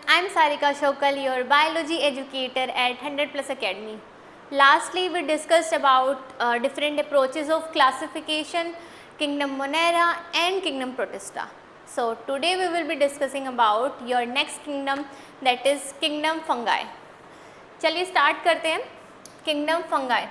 I'm Sarika Shokal, your biology educator at 100 Plus Academy. Lastly, we discussed about different approaches of classification, kingdom Monera and kingdom Protista. So today we will be discussing about your next kingdom, that is kingdom fungi. चलिए start करते हैं kingdom fungi.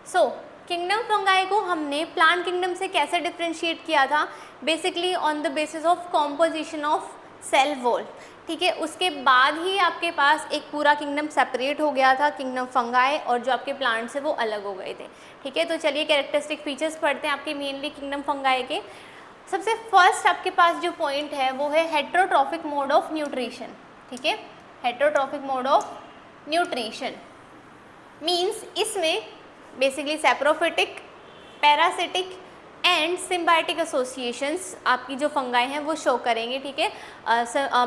So kingdom fungi को हमने plant kingdom से कैसे differentiate किया था, basically on the basis of composition of cell wall. ठीक है, उसके बाद ही आपके पास एक पूरा किंगडम सेपरेट हो गया था किंगडम फंगाई, और जो आपके प्लांट्स है वो अलग हो गए थे. ठीक है, तो चलिए कैरेक्टरिस्टिक फीचर्स पढ़ते हैं आपके मेनली किंगडम फंगाई के. सबसे फर्स्ट आपके पास जो पॉइंट है वो है हेट्रोट्रॉफिक मोड ऑफ न्यूट्रिशन. ठीक है, heterotrophic mode of nutrition means इसमें basically saprophytic, parasitic and symbiotic associations आपकी जो फंगाई हैं वो शो करेंगे. ठीक है,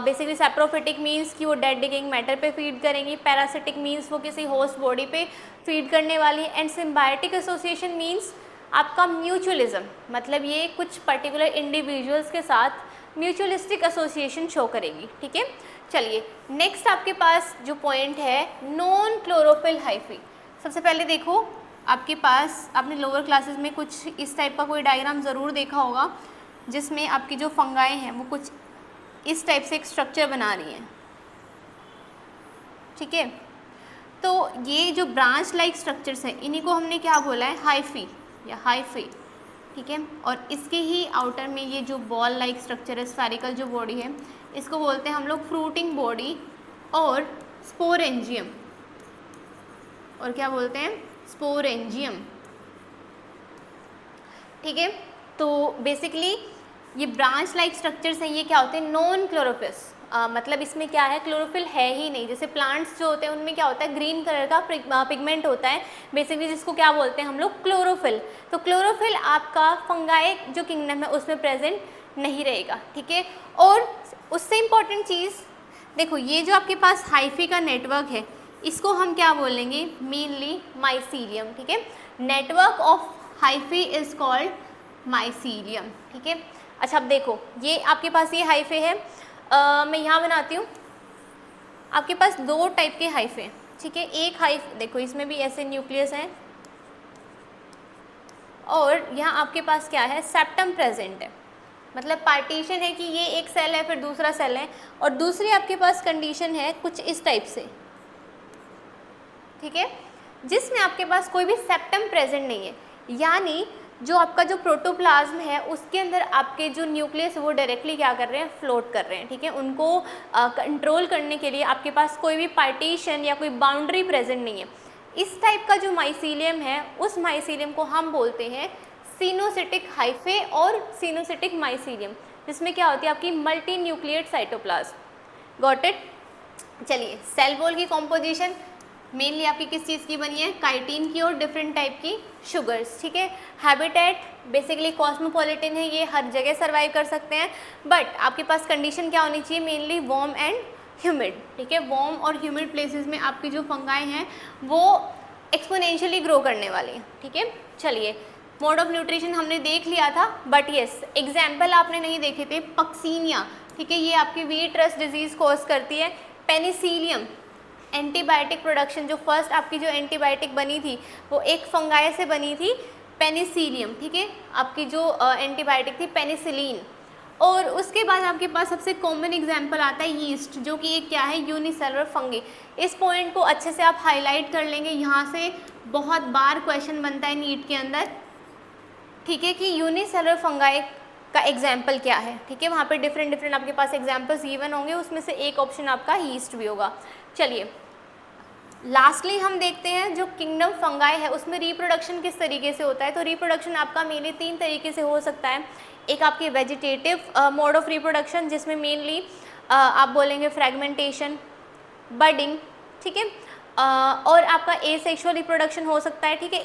बेसिकली सैप्रोफिटिक मीन्स कि वो डेड डिगेइंग मैटर पे फीड करेंगी, पैरासिटिक मीन्स वो किसी होस्ट बॉडी पे फीड करने वाली, एंड सिम्बायोटिक एसोसिएशन मीन्स आपका म्यूचुअलिज्म, मतलब ये कुछ पर्टिकुलर इंडिविजुअल्स के साथ म्यूचुअलिस्टिक एसोसिएशन शो करेगी. ठीक है, चलिए नेक्स्ट आपके पास जो पॉइंट है नॉन क्लोरोफिल हाइफी. सबसे पहले देखो आपके पास, आपने लोअर क्लासेस में कुछ इस टाइप का कोई डायग्राम ज़रूर देखा होगा जिसमें आपकी जो फंगाई हैं वो कुछ इस टाइप से एक स्ट्रक्चर बना रही हैं. ठीक है, तो ये जो ब्रांच लाइक स्ट्रक्चर्स हैं इन्हीं को हमने क्या बोला है, हाइफी या हाइफी. ठीक है, और इसके ही आउटर में ये जो बॉल लाइक स्ट्रक्चर है, स्फेरिकल जो बॉडी है, इसको बोलते हैं हम लोग फ्रूटिंग बॉडी और स्पोरेंजियम. और क्या बोलते हैं, स्पोरेंजियम. ठीक है, तो बेसिकली ये ब्रांच लाइक स्ट्रक्चर्स हैं, ये क्या होते हैं, नॉन क्लोरोफिल्स. मतलब इसमें क्या है, क्लोरोफिल है ही नहीं. जैसे प्लांट्स जो होते हैं उनमें क्या होता है, ग्रीन कलर का पिगमेंट होता है बेसिकली, जिसको क्या बोलते हैं हम लोग, क्लोरोफिल. तो क्लोरोफिल आपका फंगाई जो किंगडम है उसमें प्रेजेंट नहीं रहेगा. ठीक है, और उससे इम्पॉर्टेंट चीज़ देखो, ये जो आपके पास हाइफी का नेटवर्क है इसको हम क्या बोलेंगे, मेनली माइसीलियम. ठीक है, network of hyphae is called mycelium. ठीक है, अच्छा अब देखो ये आपके पास ये हाइफे है, मैं यहाँ बनाती हूँ. आपके पास दो टाइप के हाइफे. ठीक है, एक हाइफ देखो इसमें भी ऐसे न्यूक्लियस है, और यहाँ आपके पास क्या है, सेप्टम प्रेजेंट है. मतलब पार्टीशन है कि ये एक सेल है फिर दूसरा सेल है, और दूसरी आपके पास कंडीशन है कुछ इस टाइप से. ठीक है, जिसमें आपके पास कोई भी सेप्टम प्रेजेंट नहीं है, यानी जो आपका जो प्रोटोप्लाज्म है उसके अंदर आपके जो न्यूक्लियस वो डायरेक्टली क्या कर रहे हैं, फ्लोट कर रहे हैं. ठीक है, उनको कंट्रोल करने के लिए आपके पास कोई भी पार्टीशन या कोई बाउंड्री प्रेजेंट नहीं है. इस टाइप का जो माइसीलियम है उस माइसीलियम को हम बोलते हैं सिनोसिटिक हाइफे और सिनोसिटिक माइसीलियम, जिसमें क्या होती है आपकी multi nucleate cytoplasm. Got it. चलिए सेल वॉल की कॉम्पोजिशन मेनली आपकी किस चीज़ की बनी है, काइटिन की और डिफरेंट टाइप की शुगर्स. ठीक है, हैबिटेट बेसिकली कॉस्मोपॉलिटन है, ये हर जगह सर्वाइव कर सकते हैं, बट आपके पास कंडीशन क्या होनी चाहिए, मेनली वार्म एंड ह्यूमिड. ठीक है, वार्म और ह्यूमिड प्लेसेस में आपकी जो फंगाई हैं वो एक्सपोनेंशियली ग्रो करने वाली हैं. ठीक है, चलिए मोड ऑफ न्यूट्रिशन हमने देख लिया था, बट येस एग्जाम्पल आपने नहीं देखे थे, पक्सीनिया. ठीक है, ये आपकी वीट रस्ट डिजीज़ कॉज करती है. पेनिसिलियम एंटीबायोटिक प्रोडक्शन, जो फर्स्ट आपकी जो एंटीबायोटिक बनी थी वो एक फंगाई से बनी थी, पेनिसिलियम. ठीक है, आपकी जो एंटीबायोटिक थी पेनिसिलिन. और उसके बाद आपके पास सबसे कॉमन एग्जांपल आता है यीस्ट, जो कि एक क्या है, यूनिसेलुलर फंगी. इस पॉइंट को अच्छे से आप हाईलाइट कर लेंगे, यहाँ से बहुत बार क्वेश्चन बनता है नीट के अंदर. ठीक है, कि यूनिसेलुलर फंगाई का एग्जाम्पल क्या है. ठीक है, वहाँ पे डिफरेंट आपके पास एग्जाम्पल्स गिवन होंगे, उसमें से एक ऑप्शन आपका यीस्ट भी होगा. चलिए लास्टली हम देखते हैं जो किंगडम फंगाई है उसमें रिप्रोडक्शन किस तरीके से होता है. तो रिप्रोडक्शन आपका मेनली 3 तरीके से हो सकता है. एक आपके वेजिटेटिव मोड ऑफ रिप्रोडक्शन, जिसमें मेनली आप बोलेंगे फ्रेगमेंटेशन, बडिंग. ठीक है, और आपका एसेक्सुअल रिप्रोडक्शन हो सकता है. ठीक है,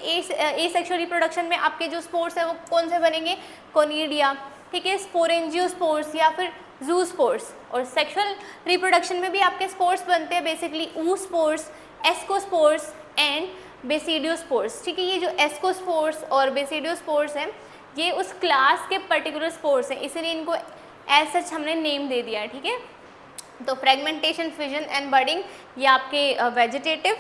एसेक्सुअल रिप्रोडक्शन में आपके जो स्पोर्स है वो कौन से बनेंगे, कोनिडिया. ठीक है, स्पोरेंजियोस्पोर्स या फिर जूस्पोर्स. और सेक्सुअल रिप्रोडक्शन में भी आपके स्पोर्स बनते हैं, basically oospores, ascospores and basidiospores. ठीक है, ये जो एस्कोस्पोर्स और बेसिडियोस्पोर्स हैं ये उस क्लास के पर्टिकुलर स्पोर्स हैं, इसीलिए इनको एज सच हमने नेम दे दिया है. ठीक है, तो फ्रेगमेंटेशन, फिजन एंड बडिंग ये आपके vegetative,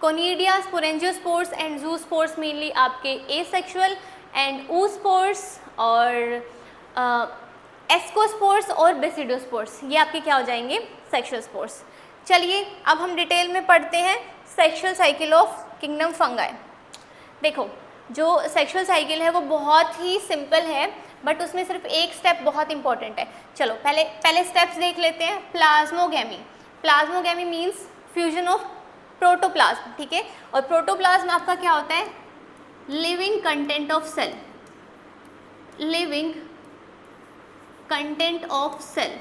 conidia, sporangiospores and zoospores mainly आपके एसेक्सुअल, एंड ऊस्पोर्स और एस्कोस्पोर्स और बेसिडोस्पोर्स ये आपके क्या हो जाएंगे, सेक्सुअल स्पोर्स। चलिए अब हम डिटेल में पढ़ते हैं sexual cycle of kingdom fungi. देखो जो सेक्सुअल साइकिल है वो बहुत ही सिंपल है, बट उसमें सिर्फ एक स्टेप बहुत इंपॉर्टेंट है। चलो पहले स्टेप्स देख लेते हैं। Plasmogamy, plasmogamy means fusion of protoplasm, ठीक है। और प्रोटोप्लाज्म आपका क्या होता है, living content of cell, living content of cell,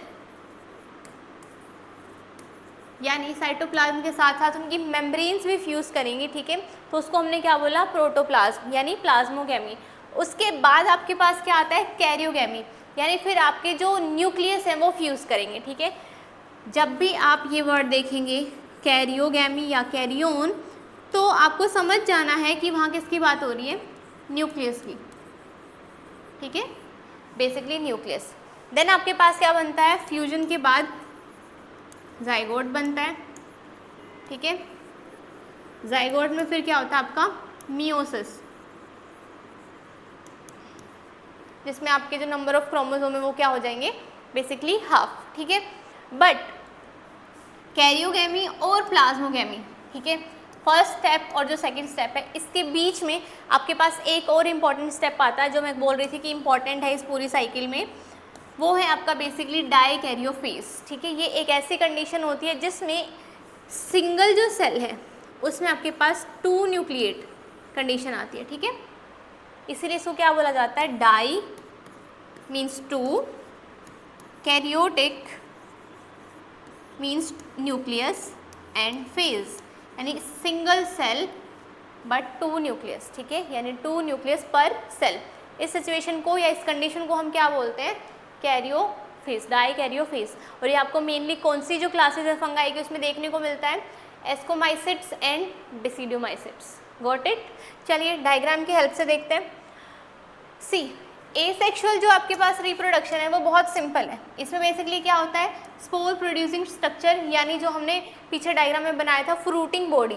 यानी साइटोप्लाज्म के साथ साथ उनकी मेम्ब्रेन्स भी फ्यूज करेंगी, ठीक है। तो उसको हमने क्या बोला, प्रोटोप्लाज्म यानी प्लाज्मोगैमी। उसके बाद आपके पास क्या आता है, कैरियोगैमी, यानी फिर आपके जो न्यूक्लियस हैं वो फ्यूज करेंगे, ठीक है। जब भी आप ये वर्ड देखेंगे कैरियोगैमी या कैरियोन, तो आपको समझ जाना है कि वहाँ किसकी बात हो रही है, न्यूक्लियस की, ठीक है, बेसिकली न्यूक्लियस। देन आपके पास क्या बनता है, फ्यूजन के बाद जाइगोट बनता है, ठीक है। जाइगोट में फिर क्या होता है आपका मियोसिस, जिसमें आपके जो नंबर ऑफ क्रोमोसोम है वो क्या हो जाएंगे, बेसिकली हाफ, ठीक है। बट कैरियोगैमी और प्लाज्मोगैमी, ठीक है, फर्स्ट स्टेप और जो सेकंड स्टेप है इसके बीच में आपके पास एक और इम्पॉर्टेंट स्टेप आता है जो मैं बोल रही थी कि इम्पॉर्टेंट है इस पूरी साइकिल में, वो है आपका बेसिकली डाइकैरियोफेज, ठीक है। ये एक ऐसी कंडीशन होती है जिसमें सिंगल जो सेल है उसमें आपके पास 2 न्यूक्लिएट कंडीशन आती है, ठीक है। इसीलिए इसको क्या बोला जाता है, di means 2, karyotic means nucleus, and phase यानी सिंगल सेल बट 2 न्यूक्लियस, ठीक है, यानी 2 न्यूक्लियस पर सेल। इस सिचुएशन को या इस कंडीशन को हम क्या बोलते हैं, कैरियोफेज, डाइकैरियोफेज। और ये आपको मेनली कौन सी जो क्लासेज है फंगाई की उसमें देखने को मिलता है, ascomycetes and basidiomycetes. Got it. चलिए डायग्राम की हेल्प से देखते हैं। सी एसेक्सुअल जो आपके पास रिप्रोडक्शन है वो बहुत सिंपल है। इसमें बेसिकली क्या होता है, स्पोर प्रोड्यूसिंग स्ट्रक्चर, यानी जो हमने पीछे डायग्राम में बनाया था फ्रूटिंग बॉडी,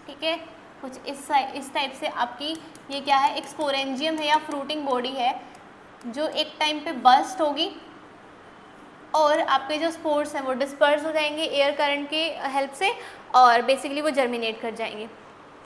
ठीक है, कुछ इस टाइप से आपकी ये क्या है, एक स्पोरेंजियम है या फ्रूटिंग बॉडी है जो एक टाइम पे बर्स्ट होगी और आपके जो स्पोर्स हैं वो डिस्पर्स हो जाएंगे एयर करंट के हेल्प से और बेसिकली वो जर्मिनेट कर जाएंगे।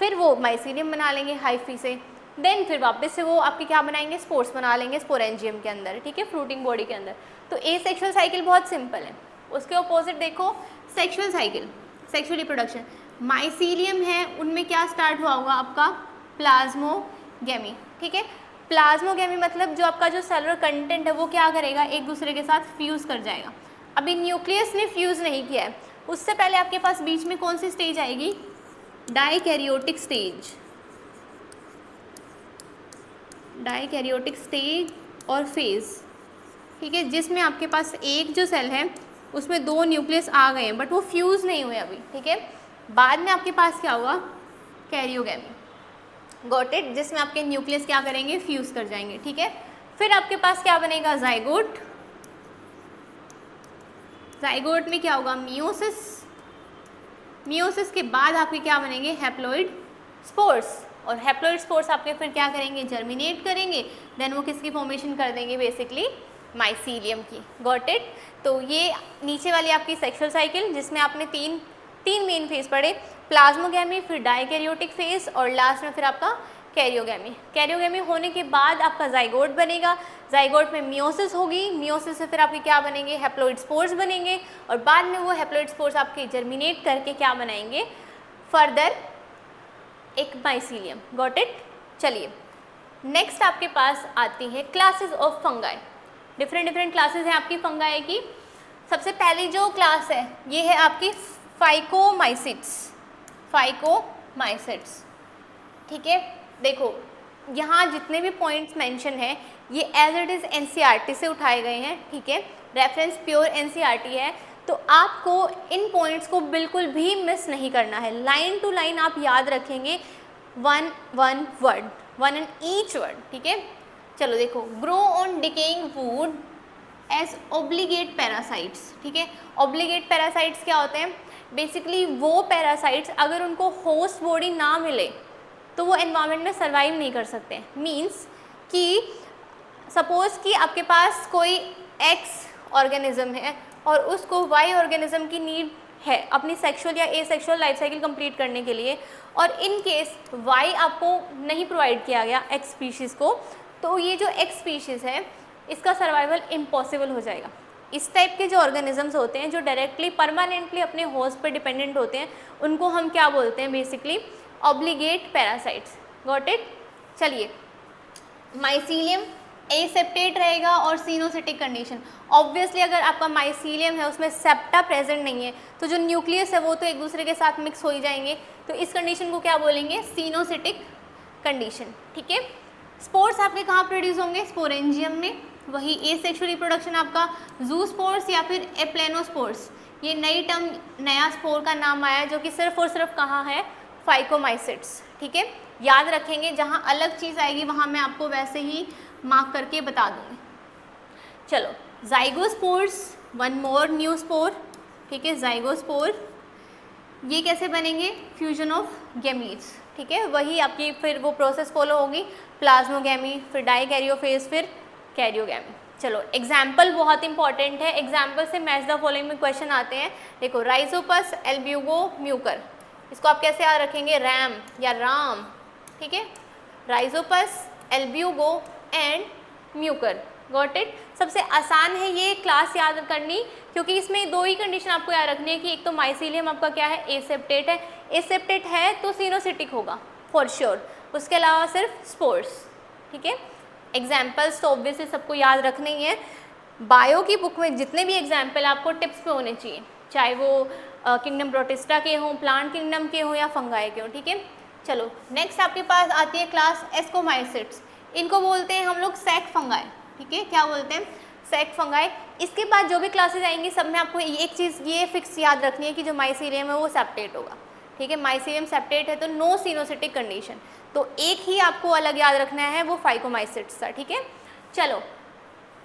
फिर वो माइसीलियम बना लेंगे हाइफी से, देन फिर वापस से वो आपके क्या बनाएंगे, स्पोर्स बना लेंगे स्पोरेंजियम के अंदर, ठीक है, फ्रूटिंग बॉडी के अंदर। तो एसेक्सुअल साइकिल बहुत सिंपल है। उसके ऑपोजिट देखो sexual cycle, sexual reproduction, mycelium है उनमें क्या स्टार्ट हुआ होगा आपका, प्लाज्मोगैमी, ठीक है। प्लाज्मोगैमी मतलब जो आपका जो सेलुलर कंटेंट है वो क्या करेगा, एक दूसरे के साथ फ्यूज़ कर जाएगा। अभी न्यूक्लियस ने फ्यूज़ नहीं किया है, उससे पहले आपके पास बीच में कौन सी स्टेज आएगी, डाइकैरियोटिक स्टेज, डाइकैरियोटिक स्टेज और फेज, ठीक है, जिसमें आपके पास एक जो सेल है उसमें 2 न्यूक्लियस आ गए हैं बट वो फ्यूज़ नहीं हुए अभी, ठीक है। बाद में आपके पास क्या होगा, कैरियोगैमी, गॉट इट, जिसमें आपके न्यूक्लियस क्या करेंगे, फ्यूज़ कर जाएंगे, ठीक है। फिर आपके पास क्या बनेगा, जाइगोट, जाइगोट में क्या होगा, मियोसिस, मियोसिस के बाद आपके क्या बनेंगे, हैप्लॉइड स्पोर्स, और हैप्लॉइड स्पोर्स आपके फिर क्या करेंगे, जर्मिनेट करेंगे, देन वो किसकी फॉर्मेशन कर देंगे, बेसिकली माइसीलियम की। Got it. तो ये नीचे वाली आपकी सेक्सुअल साइकिल जिसमें आपने तीन मेन फेज पढ़े, प्लाज्मोगैमी, फिर डाइकैरियोटिक फेज और लास्ट में फिर आपका कैरियोगैमी। कैरियोगैमी होने के बाद आपका जाइगोट बनेगा, जाइगोट में मियोसिस होगी, मियोसिस से फिर आपके क्या बनेंगे, हैप्लॉइड स्पोर्स बनेंगे और बाद में वो हैप्लॉइड स्पोर्स आपके जर्मिनेट करके क्या बनाएंगे, फर्दर एक माइसीलियम। Got it. चलिए नेक्स्ट आपके पास आती है classes of fungi. Different classes हैं आपकी फंगाई की। सबसे पहली जो क्लास है ये है आपकी फाइकोमाइसिट्स, फाइकोमाइसिट्स, ठीक है। देखो यहाँ जितने भी पॉइंट्स मेंशन हैं ये एज इट इज़ एनसीईआरटी से उठाए गए हैं, ठीक है, रेफरेंस प्योर एनसीईआरटी है। तो आपको इन पॉइंट्स को बिल्कुल भी मिस नहीं करना है, लाइन टू लाइन आप याद रखेंगे, वन एंड ईच वर्ड, ठीक है। चलो देखो, grow on decaying wood as obligate parasites, ठीक है। ऑब्लिगेट पैरासाइट्स क्या होते हैं? बेसिकली वो पैरासाइट्स अगर उनको होस्ट बॉडी ना मिले तो वो एनवायरनमेंट में सर्वाइव नहीं कर सकते। मीन्स कि सपोज़ कि आपके पास कोई एक्स ऑर्गेनिज्म है और उसको वाई ऑर्गेनिज्म की नीड है अपनी सेक्सुअल या एसेक्सुअल लाइफ साइकिल कंप्लीट करने के लिए, और इन केस वाई आपको नहीं प्रोवाइड किया गया एक्स स्पीशीज़ को, तो ये जो एक्स स्पीशीज़ है इसका सर्वाइवल इम्पॉसिबल हो जाएगा। इस टाइप के जो ऑर्गेनिजम्स होते हैं जो डायरेक्टली परमानेंटली अपने होस्ट पर डिपेंडेंट होते हैं, उनको हम क्या बोलते हैं? Basically obligate parasites. Got it? चलिए, माइसीलियम एसेप्टेट रहेगा और सिनोसिटिक कंडीशन। ऑब्वियसली अगर आपका माइसीलियम है उसमें सेप्टा प्रेजेंट नहीं है तो जो न्यूक्लियस है वो तो एक दूसरे के साथ मिक्स हो ही जाएंगे, तो इस कंडीशन को क्या बोलेंगे? सिनोसिटिक कंडीशन, ठीक है। स्पोर्स आपके कहाँ प्रोड्यूस होंगे? स्पोरेंजियम में। वही एसेक्सुअल रिप्रोडक्शन आपका जूस्पोर्स या फिर एप्लेनोस्पोर्स, ये नई टर्म, नया स्पोर का नाम आया जो कि सिर्फ और सिर्फ कहाँ है? फाइकोमाइसिट्स, ठीक है। याद रखेंगे, जहाँ अलग चीज़ आएगी वहाँ मैं आपको वैसे ही मार्क करके बता दूँगी। चलो, zygospores, one more new spore, ठीक है। जाइगोस्पोर ये कैसे बनेंगे? फ्यूजन ऑफ गैमीट्स, ठीक है। वही आपकी फिर वो प्रोसेस फॉलो होगी, प्लाज्मोगैमी, फिर डाइकैरियोफेज, फिर कैरियोगैमी। चलो, एग्जाम्पल बहुत इंपॉर्टेंट है, एग्जाम्पल से मैच द फॉलोइंग में क्वेश्चन आते हैं। देखो, राइजोपस, एल्ब्यूगो, म्यूकर, इसको आप कैसे याद रखेंगे? रैम या राम, ठीक है। Rhizopus, Albugo and Mucor. Got it? सबसे आसान है ये क्लास याद करनी, क्योंकि इसमें दो ही कंडीशन आपको याद रखनी है कि एक तो माइसीलियम आपका क्या है? एसेप्टेट है। एसेप्टेट है तो सिनोसिटिक होगा फॉर श्योर, उसके अलावा सिर्फ स्पोर्स, ठीक है। एग्जाम्पल्स तो ऑब्वियसली सबको याद रखने ही है। बायो की बुक में जितने भी एग्जाम्पल आपको टिप्स पे होने चाहिए, चाहे वो किंगडम प्रोटिस्टा के हों, प्लांट किंगडम के हों या फंगाई के हों, ठीक है। चलो, नेक्स्ट आपके पास आती है क्लास एस्कोमाइसिट्स। इनको बोलते हैं हम लोग सैक फंगाई, ठीक है। क्या बोलते हैं? Sac fungi. इसके बाद जो भी क्लासेस आएंगी सब में आपको एक चीज़ ये फिक्स याद रखनी है कि जो माइसीलियम है वो सेप्टेट होगा, ठीक है। माइसीलियम सेप्टेट है तो नो सिनोसिटिक कंडीशन, तो एक ही आपको अलग याद रखना है, वो फाइकोमाइसिट्स था, ठीक है। चलो,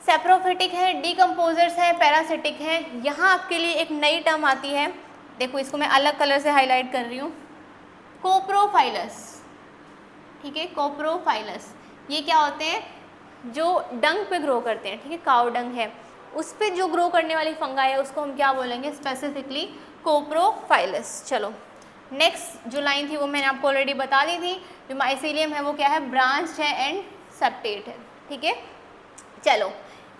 सेप्रोफिटिक है, डीकम्पोजर्स है, पैरासिटिक है। यहाँ आपके लिए एक नई टर्म आती है, देखो इसको मैं अलग कलर से हाईलाइट कर रही हूँ, कोप्रोफाइलस, ठीक है। कोप्रोफाइलस ये क्या होते हैं? जो डंग पे ग्रो करते हैं, ठीक है। काउ डंग है उस पर जो ग्रो करने वाली फंगाई है उसको हम क्या बोलेंगे? स्पेसिफिकली कोप्रोफाइलस। चलो, नेक्स्ट जो लाइन थी वो मैंने आपको ऑलरेडी बता दी थी, जो माइसीलियम है वो क्या है? ब्रांच है एंड सेप्टेट है, ठीक है। चलो,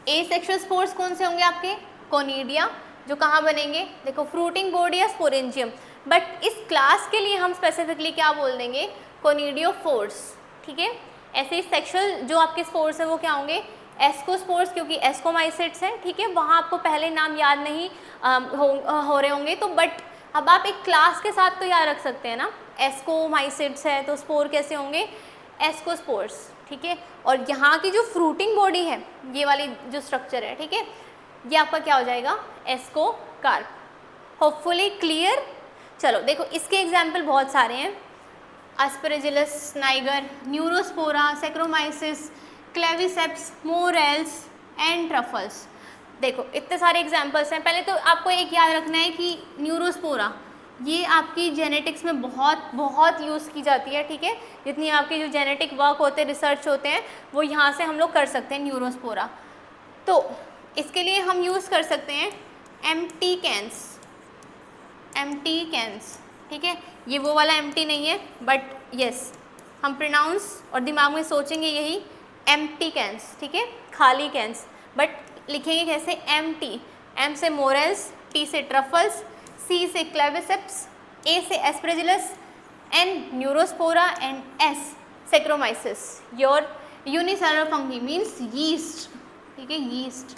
एसेक्सुअल स्पोर्स कौन से होंगे आपके? कोनिडिया, जो कहाँ बनेंगे? देखो, फ्रूटिंग बॉडी या स्पोरेंजियम, बट इस क्लास के लिए हम स्पेसिफिकली क्या बोल देंगे? कोनिडियोफोर्स, ठीक है। ऐसे ही सेक्सुअल जो आपके स्पोर्स हैं वो क्या होंगे? एस्कोस्पोर्स, क्योंकि एस्कोमाइसिट्स हैं, ठीक है। वहाँ आपको पहले नाम याद नहीं हो रहे होंगे तो, बट अब आप एक क्लास के साथ तो याद रख सकते हैं ना। एस्कोमाइसिट्स है तो स्पोर कैसे होंगे? एस्कोस्पोर्स, ठीक है। और यहाँ की जो फ्रूटिंग बॉडी है, ये वाली जो स्ट्रक्चर है, ठीक है, ये आपका क्या हो जाएगा? एस्कोकार्प। Hopefully clear. चलो देखो, इसके एग्जाम्पल बहुत सारे हैं, Aspergillus niger, Neurospora, Saccharomyces, Claviceps, morels and truffles. देखो इतने सारे एग्जाम्पल्स हैं। पहले तो आपको एक याद रखना है कि न्यूरोस्पोरा ये आपकी जेनेटिक्स में बहुत बहुत यूज़ की जाती है, ठीक है। जितनी आपके जो जेनेटिक वर्क होते हैं, रिसर्च होते हैं, वो यहाँ से हम लोग कर सकते हैं न्यूरोस्पोरा। तो इसके लिए हम यूज़ कर सकते हैं एम्प्टी कैंस, ठीक है। ये वो वाला एम्प्टी नहीं है, बट यस हम प्रोनाउंस और दिमाग में सोचेंगे यही एम्प्टी कैंस, ठीक है, खाली कैंस, बट लिखेंगे कैसे? एम्प्टी। एम से मोरेल्स, टी से ट्रफल्स, सी से क्लेविसेप्स, ए से aspergillus, N neurospora and S saccharomyces. Your unicellular fungi means yeast, ठीक है, यीस्ट।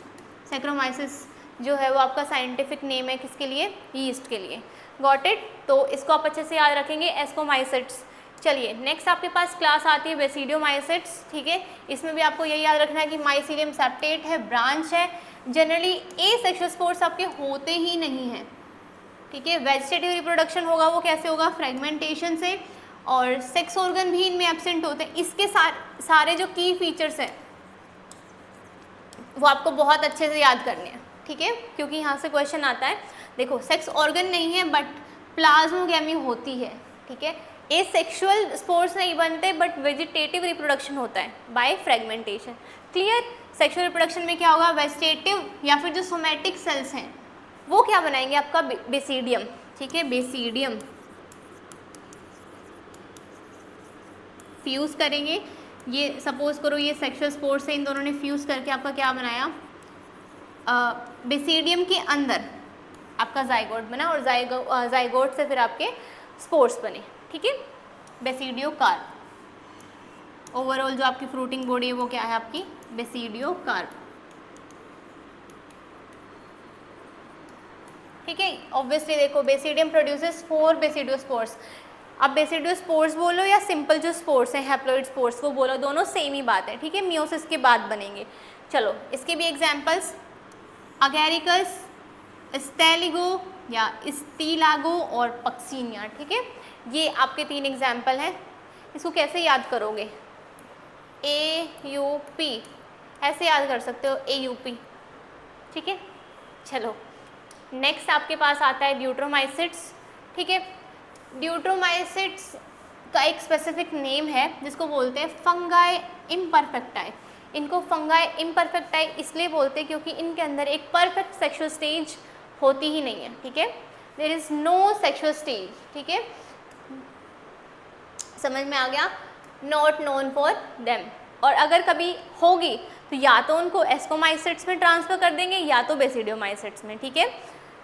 सैक्रोमाइसिस जो है वो आपका साइंटिफिक नेम है किसके लिए? यीस्ट के लिए। Got it? तो इसको आप अच्छे से याद रखेंगे, एस्कोमाइसिट्स। चलिए नेक्स्ट आपके पास क्लास आती है बेसिडियोमाइसिट्स, ठीक है। इसमें भी आपको यही याद रखना है कि माइसीलियम सेप्टेट है, ब्रांच है। जनरली एसेक्सुअल स्पोर्स आपके होते ही नहीं हैं, ठीक है। वेजिटेटिव रिप्रोडक्शन होगा वो कैसे होगा? फ्रेगमेंटेशन से, और सेक्स ऑर्गन भी इनमें एब्सेंट होते हैं। इसके सारे जो की फीचर्स हैं, वो आपको बहुत अच्छे से याद करने हैं, ठीक है, क्योंकि यहाँ से क्वेश्चन आता है। देखो सेक्स ऑर्गन नहीं है बट प्लाज्मोगैमी होती है, ठीक है। ए सेक्सुअल स्पोर्स नहीं बनते बट वेजिटेटिव रिप्रोडक्शन होता है by fragmentation. Clear. Sexual reproduction में क्या होगा, वेजिटेटिव या फिर जो सोमैटिक सेल्स हैं वो क्या बनाएंगे, आपका बेसिडियम, ठीक है, बेसिडियम फ्यूज़ करेंगे। ये सपोज करो ये सेक्सुअल स्पोर्स है, इन दोनों ने फ्यूज़ करके आपका क्या बनाया, बेसिडियम के अंदर आपका जाइगोट बना और जाइगोट से फिर आपके स्पोर्स बने, ठीक है, बेसिडियो कार्प। ओवरऑल जो आपकी फ्रूटिंग बॉडी है वो क्या है आपकी, बेसिडियो कार्प, ठीक है। ऑब्वियसली देखो बेसिडियम प्रोड्यूसेस 4 बेसिडियो स्पोर्स। अब बेसिडियो स्पोर्स बोलो या सिंपल जो स्पोर्स हैं हैप्लॉइड स्पोर्स वो बोलो, दोनों सेम ही बात है, ठीक है, मियोसिस के बाद बनेंगे। चलो इसके भी एग्जांपल्स, अगैरिकस, स्टेलिगो या स्टीलागो और पक्सीनिया, ठीक है, ये आपके 3 एग्जाम्पल हैं। इसको कैसे याद करोगे, AUP ऐसे याद कर सकते हो, AUP, ठीक है। चलो नेक्स्ट आपके पास आता है ड्यूट्रोमाइसिट्स, ठीक है। ड्यूट्रोमाइसिट्स का एक स्पेसिफिक नेम है जिसको बोलते हैं फंगाई इम्परफेक्टाई। इनको फंगाई इम्परफेक्टाई इसलिए बोलते हैं क्योंकि इनके अंदर एक परफेक्ट सेक्सुअल स्टेज होती ही नहीं है, ठीक है, there is no sexual stage, ठीक है, समझ में आ गया, नॉट नोन फॉर देम। और अगर कभी होगी तो या तो उनको एस्कोमाइसिट्स में ट्रांसफ़र कर देंगे या तो बेसिडियोमाइसिट्स में, ठीक है,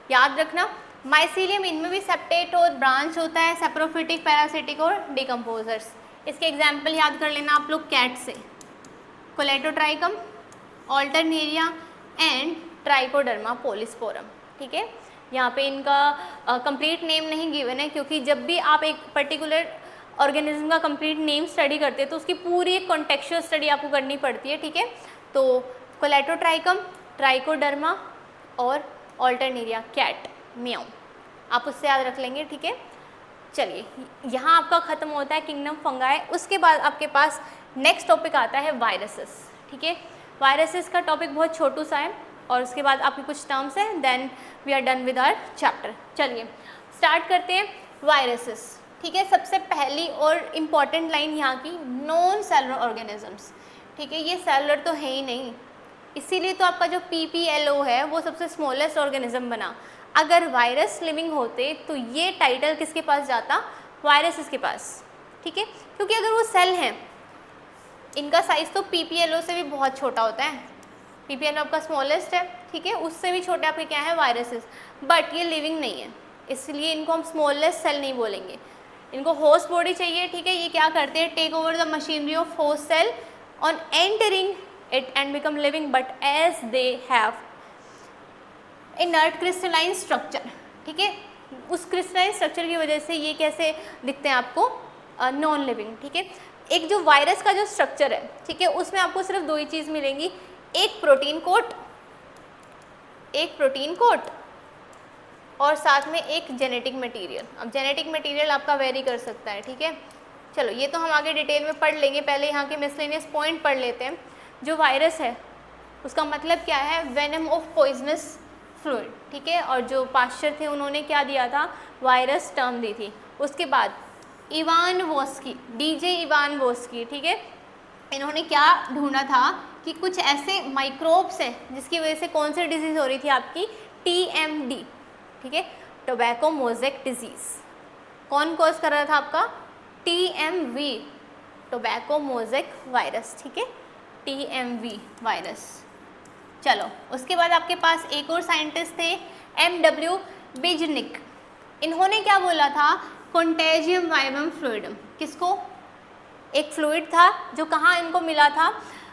याद रखना। माइसीलियम इनमें भी सेप्टेट और ब्रांच होता है, सेप्रोफिटिक, पैरासिटिक और डिकम्पोजर्स। इसके एग्जाम्पल याद कर लेना आप लोग कैट से, Colletotrichum, Alternaria and trichoderma polysporum, ठीक है। यहाँ पे इनका कंप्लीट नेम नहीं गिवन है क्योंकि जब भी आप एक पर्टिकुलर ऑर्गेनिज्म का कंप्लीट नेम स्टडी करते हैं तो उसकी पूरी एक कॉन्टेक्चुअल स्टडी आपको करनी पड़ती है, ठीक है। तो कोलेटोट्राइकम, ट्राइकोडर्मा और ऑल्टरनेरिया कैट, म्याऊ, आप उससे याद रख लेंगे, ठीक है। चलिए यहाँ आपका ख़त्म होता है किंगडम फंगाई। उसके बाद आपके पास नेक्स्ट टॉपिक आता है वायरसेस, ठीक है। वायरसेस का टॉपिक बहुत छोटू सा है और उसके बाद आपके कुछ टर्म्स हैं, then we are done with our chapter. चलिए स्टार्ट करते हैं वायरसेस, ठीक है। सबसे पहली और इम्पॉर्टेंट लाइन यहाँ की, नॉन सेलुलर ऑर्गेनिजम्स, ठीक है, ये सेलुलर तो है ही नहीं, इसीलिए तो आपका जो PPLO है वो सबसे स्मॉलेस्ट ऑर्गेनिज्म बना। अगर वायरस लिविंग होते तो ये टाइटल किसके पास जाता, वायरसेस के पास, ठीक है, क्योंकि अगर वो सेल हैं इनका साइज़ तो PPLO से भी बहुत छोटा होता है, PPLO आपका स्मॉलेस्ट है, ठीक है, उससे भी छोटे आपके क्या है वायरसेस, बट ये लिविंग नहीं है इसलिए इनको हम स्मॉलेस्ट सेल नहीं बोलेंगे, इनको होस्ट बॉडी चाहिए, ठीक है। ये क्या करते हैं, take over the machinery of host cell on entering it and become living but as they have inert crystalline structure, ठीक है, उस क्रिस्टलाइन स्ट्रक्चर की वजह से ये कैसे दिखते हैं आपको, नॉन लिविंग, ठीक है। एक जो वायरस का जो स्ट्रक्चर है, ठीक है, उसमें आपको सिर्फ 2 ही चीज़ मिलेंगी, एक प्रोटीन कोट और साथ में एक जेनेटिक मटेरियल। अब जेनेटिक मटेरियल आपका वेरी कर सकता है, ठीक है। चलो ये तो हम आगे डिटेल में पढ़ लेंगे, पहले यहाँ के मिसलेनियस पॉइंट पढ़ लेते हैं। जो वायरस है उसका मतलब क्या है, वेनम ऑफ पॉइजनस फ्लूइड, ठीक है, और जो पाश्चर थे उन्होंने क्या दिया था, वायरस टर्म दी थी। उसके बाद इवानवोस्की, DJ इवानवोस्की, ठीक है, इन्होंने क्या ढूंढा था कि कुछ ऐसे माइक्रोब्स हैं जिसकी वजह से कौन सी डिजीज़ हो रही थी आपकी, TMD, ठीक है, टोबैको मोज़ेक डिजीज़। कौन कॉज कर रहा था आपका, TMV, टोबैको मोज़ेक वायरस, ठीक है, TMV वायरस। चलो उसके बाद आपके पास एक और साइंटिस्ट थे, MW बिजनिक। इन्होंने क्या बोला था, कॉन्टेजियम वाइवम फ्लूइडम, किसको, एक फ्लूइड था जो कहाँ इनको मिला था,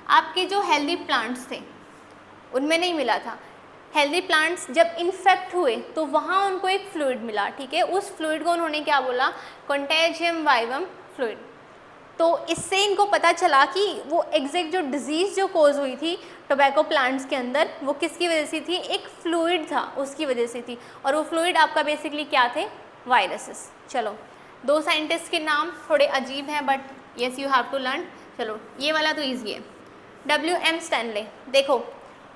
आपके जो हेल्दी प्लांट्स थे उनमें नहीं मिला था, हेल्दी प्लांट्स जब इन्फेक्ट हुए तो वहाँ उनको एक फ्लूइड मिला, ठीक है, उस फ्लूइड को उन्होंने क्या बोला, कॉन्टेजियम वाइवम फ्लूइड। तो इससे इनको पता चला कि वो एग्जैक्ट जो डिज़ीज़ जो कोज हुई थी टोबैको प्लांट्स के अंदर वो किसकी वजह से थी, एक फ्लूइड था उसकी वजह से थी, और वो फ्लूइड आपका बेसिकली क्या थे, वायरसेस। चलो 2 साइंटिस्ट के नाम थोड़े अजीब हैं but yes you have to learn. चलो ये वाला तो ईजी है, WM स्टैनले। देखो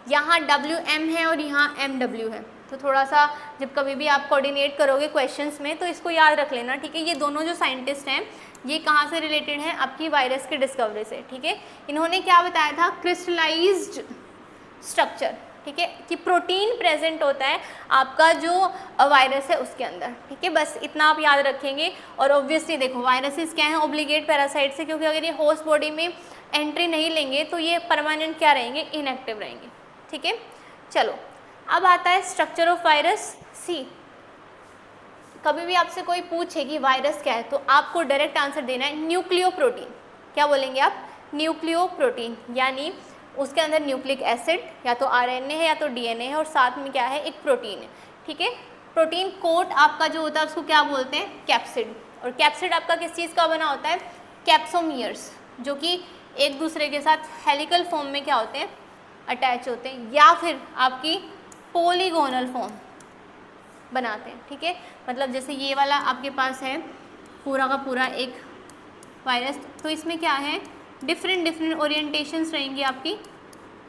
यहाँ WM है और यहाँ MW है, तो थोड़ा सा जब कभी भी आप कोऑर्डिनेट करोगे क्वेश्चंस में तो इसको याद रख लेना, ठीक है। ये दोनों जो साइंटिस्ट हैं ये कहाँ से रिलेटेड हैं, आपकी वायरस के डिस्कवरी से, ठीक है। इन्होंने क्या बताया था, क्रिस्टलाइज्ड स्ट्रक्चर, ठीक है, कि प्रोटीन प्रेजेंट होता है आपका जो वायरस है उसके अंदर, ठीक है। बस इतना आप याद रखेंगे। और ऑब्वियसली देखो वायरसेस क्या हैं, ऑब्लिगेट पैरासाइट से, क्योंकि अगर ये होस्ट बॉडी में एंट्री नहीं लेंगे तो ये परमानेंट क्या रहेंगे, इनएक्टिव रहेंगे, ठीक है। चलो अब आता है स्ट्रक्चर ऑफ वायरस। सी, कभी भी आपसे कोई पूछे कि वायरस क्या है तो आपको डायरेक्ट आंसर देना है न्यूक्लियोप्रोटीन। क्या बोलेंगे आप, न्यूक्लियोप्रोटीन, यानी उसके अंदर न्यूक्लिक एसिड या तो RNA है या तो DNA है और साथ में क्या है, एक प्रोटीन है, ठीक है। प्रोटीन कोट आपका जो होता है उसको क्या बोलते हैं, कैप्सिड। और कैप्सिड आपका किस चीज़ का बना होता है, कैप्सोमियर्स, जो कि एक दूसरे के साथ हेलिकल फॉर्म में क्या होते हैं, अटैच होते हैं, या फिर आपकी पॉलीगोनल फॉर्म बनाते हैं, ठीक है। मतलब जैसे ये वाला आपके पास है पूरा का पूरा एक वायरस, तो इसमें क्या है, डिफरेंट ओरिएंटेशंस रहेंगी आपकी,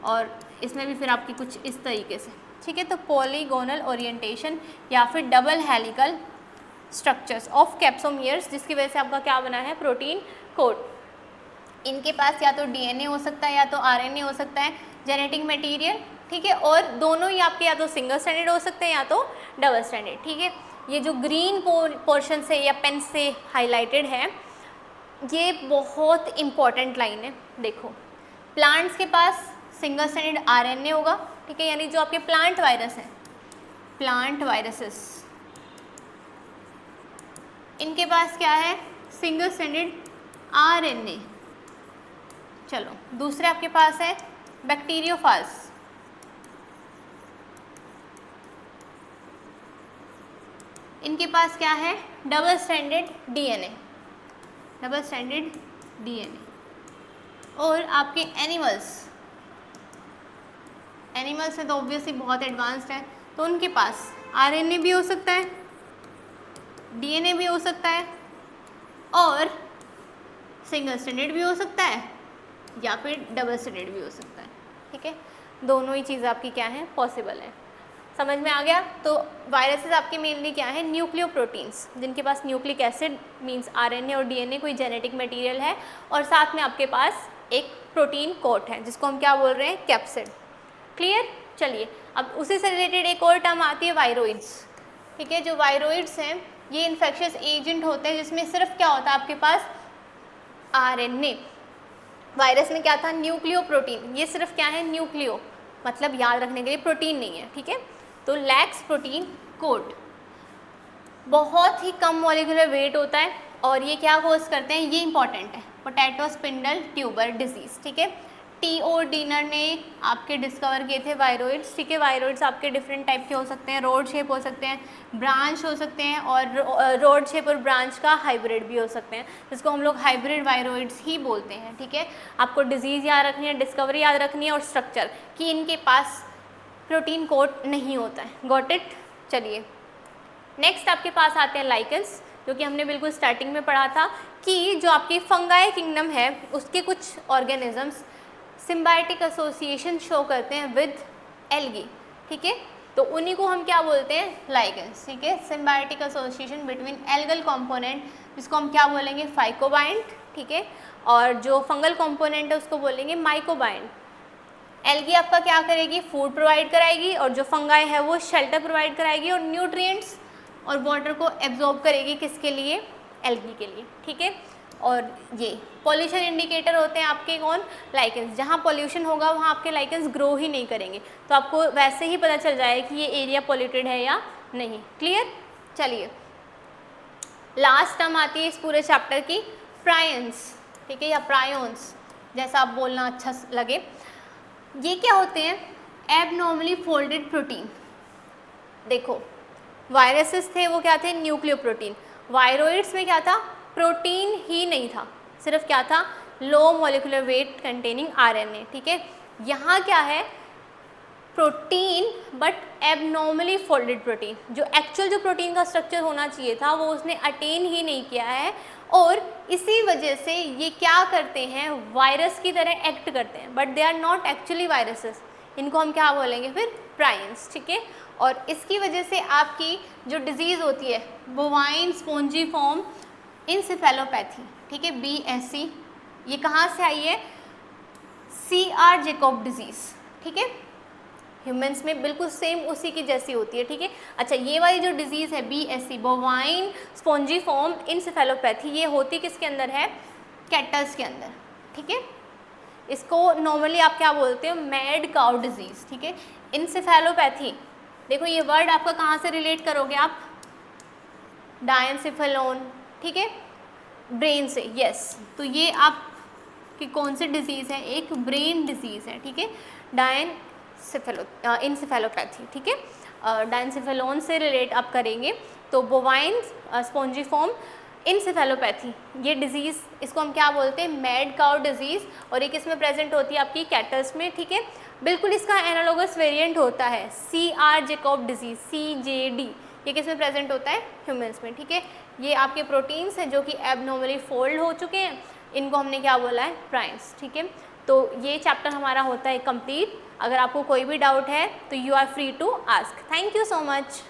और इसमें भी फिर आपकी कुछ इस तरीके से, ठीक है। तो पॉलीगोनल ओरिएंटेशन या फिर double helical structures of capsomeres, जिसकी वजह से आपका क्या बना है, प्रोटीन कोट। इनके पास या तो DNA हो सकता है या तो RNA हो सकता है, जेनेटिक मटेरियल, ठीक है। और दोनों ही आपके या तो सिंगल स्ट्रैंडेड हो सकते हैं या तो डबल स्ट्रैंडेड, ठीक है। ये जो ग्रीन पोर्शन से या पेन से हाईलाइटेड है ये बहुत इंपॉर्टेंट लाइन है। देखो प्लांट्स के पास सिंगल स्ट्रैंडेड RNA होगा, ठीक है, यानी जो आपके प्लांट वायरस हैं, प्लांट वायरसेस, इनके पास क्या है, सिंगल स्ट्रैंडेड RNA। चलो दूसरे आपके पास है बैक्टीरियोफाज, इनके पास क्या है, double stranded DNA, double stranded DNA। और आपके एनिमल्स हैं तो ऑब्वियसली बहुत एडवांस्ड है, तो उनके पास RNA भी हो सकता है, DNA भी हो सकता है, और सिंगल स्ट्रैंडेड भी हो सकता है या फिर डबल स्ट्रैंडेड भी हो सकता है, ठीक है। दोनों ही चीज़ आपकी क्या है, पॉसिबल है। समझ में आ गया। तो वायरसेस आपके मेनली क्या है, न्यूक्लियोप्रोटीन्स, जिनके पास न्यूक्लिक एसिड मींस RNA और DNA कोई जेनेटिक मटेरियल है, और साथ में आपके पास एक प्रोटीन कोट है जिसको हम क्या बोल रहे हैं, कैप्सिड। क्लियर। चलिए अब उसी से रिलेटेड एक और टर्म आती है, वायरोइड्स, ठीक है। जो वायरोइड्स हैं ये इन्फेक्शियस एजेंट होते हैं जिसमें सिर्फ क्या होता है आपके पास, RNA। वायरस में क्या था, न्यूक्लियोप्रोटीन, ये सिर्फ क्या है, न्यूक्लियो, मतलब याद रखने के लिए प्रोटीन नहीं है, ठीक है। तो लैक्स प्रोटीन कोट, बहुत ही कम मॉलिक्यूलर वेट होता है, और ये क्या कोज करते हैं, ये इंपॉर्टेंट है, पोटैटो स्पिंडल ट्यूबर डिजीज़, ठीक है। T.O. डीनर ने आपके डिस्कवर किए थे वायरोइड्स, ठीक है। वायरोइड्स आपके डिफरेंट टाइप के हो सकते हैं, रोड शेप हो सकते हैं, ब्रांच हो सकते हैं, और रोड शेप और ब्रांच का हाइब्रिड भी हो सकते हैं, जिसको हम लोग हाइब्रिड वायरोइड्स ही बोलते हैं, ठीक है। आपको डिजीज़ याद रखनी है, डिस्कवरी याद रखनी है, और स्ट्रक्चर कि इनके पास प्रोटीन कोट नहीं होता है। Got it. चलिए नेक्स्ट आपके पास आते हैं लाइकेंस, जो कि हमने बिल्कुल स्टार्टिंग में पढ़ा था कि जो आपकी फंगाई किंगडम है उसके कुछ ऑर्गेनिजम्स सिम्बायोटिक एसोसिएशन शो करते हैं विद एल्गी, ठीक है। तो उन्हीं को हम क्या बोलते हैं, लाइकेंस, ठीक है। Symbiotic association between algal component, जिसको हम क्या बोलेंगे, फाइकोबाइंट, ठीक है। और जो फंगल कंपोनेंट है उसको बोलेंगे माइकोबाइंट। एल्गी आपका क्या करेगी, फूड प्रोवाइड कराएगी, और जो फंगाई है वो शेल्टर प्रोवाइड कराएगी और न्यूट्रिएंट्स और वाटर को एब्जॉर्ब करेगी, किसके लिए, एल्गी के लिए, ठीक है। और ये पॉल्यूशन इंडिकेटर होते हैं आपके कौन, लाइकेंस। जहाँ पॉल्यूशन होगा वहाँ आपके लाइकेंस ग्रो ही नहीं करेंगे, तो आपको वैसे ही पता चल जाएगा कि ये एरिया पॉल्यूटेड है या नहीं। क्लियर। चलिए लास्ट टर्म आती है इस पूरे चैप्टर की, प्रायंस, ठीक है, या प्रायोन्स, जैसा आप बोलना अच्छा लगे। ये क्या होते हैं, एबनॉर्मली फोल्डेड प्रोटीन। देखो वायरसेस थे वो क्या थे, न्यूक्लियोप्रोटीन। वायरोइड्स में क्या था, प्रोटीन ही नहीं था, सिर्फ क्या था, low molecular weight containing RNA, ठीक है। यहाँ क्या है, protein but abnormally folded protein, जो एक्चुअल जो प्रोटीन का स्ट्रक्चर होना चाहिए था वो उसने अटेन ही नहीं किया है, और इसी वजह से ये क्या करते हैं, वायरस की तरह एक्ट करते हैं, but they are not actually viruses. इनको हम क्या बोलेंगे फिर, प्राइन्स, ठीक है। और इसकी वजह से आपकी जो डिजीज़ होती है बोवाइन स्पॉन्जीफॉर्म इंसेफेलोपैथी, ठीक है, BSE, ये कहाँ से आई है, CR जैकब डिजीज़, ठीक है, ह्यूमंस में बिल्कुल सेम उसी की जैसी होती है, ठीक है। अच्छा, ये वाली जो डिजीज़ है BSE बोवाइन स्पॉन्जीफॉर्म इंसेफेलोपैथी, ये होती किसके अंदर है, कैटल्स के अंदर, ठीक है। इसको नॉर्मली आप क्या बोलते हो, मैड काउ डिजीज़, ठीक है। इंसेफेलोपैथी, देखो ये वर्ड आपका कहाँ से रिलेट करोगे आप, डायनसिफेलोन, ठीक है, ब्रेन से, यस। तो ये आप कि कौन सी डिजीज़ है, एक ब्रेन डिजीज़ है, ठीक है, इंसेफेलोपैथी, ठीक है। डायनसिफेलोन से रिलेट आप करेंगे तो बोवाइन स्पॉन्जीफॉर्म इंसेफेलोपैथी, ये डिजीज़, इसको हम क्या बोलते हैं, मैड काउ डिजीज़, और ये किस में प्रेजेंट होती है, आपकी कैटल्स में, ठीक है। बिल्कुल इसका एनालोगस वेरिएंट होता है CR जैकब डिजीज़, CJD, ये किस में प्रेजेंट होता है, ह्यूमंस में, ठीक है। ये आपके प्रोटीन्स हैं जो कि एबनॉर्मली फोल्ड हो चुके हैं, इनको हमने क्या बोला है, प्राइम्स, ठीक है। तो ये चैप्टर हमारा होता है कंप्लीट। अगर आपको कोई भी डाउट है तो you are free to ask. Thank you so much.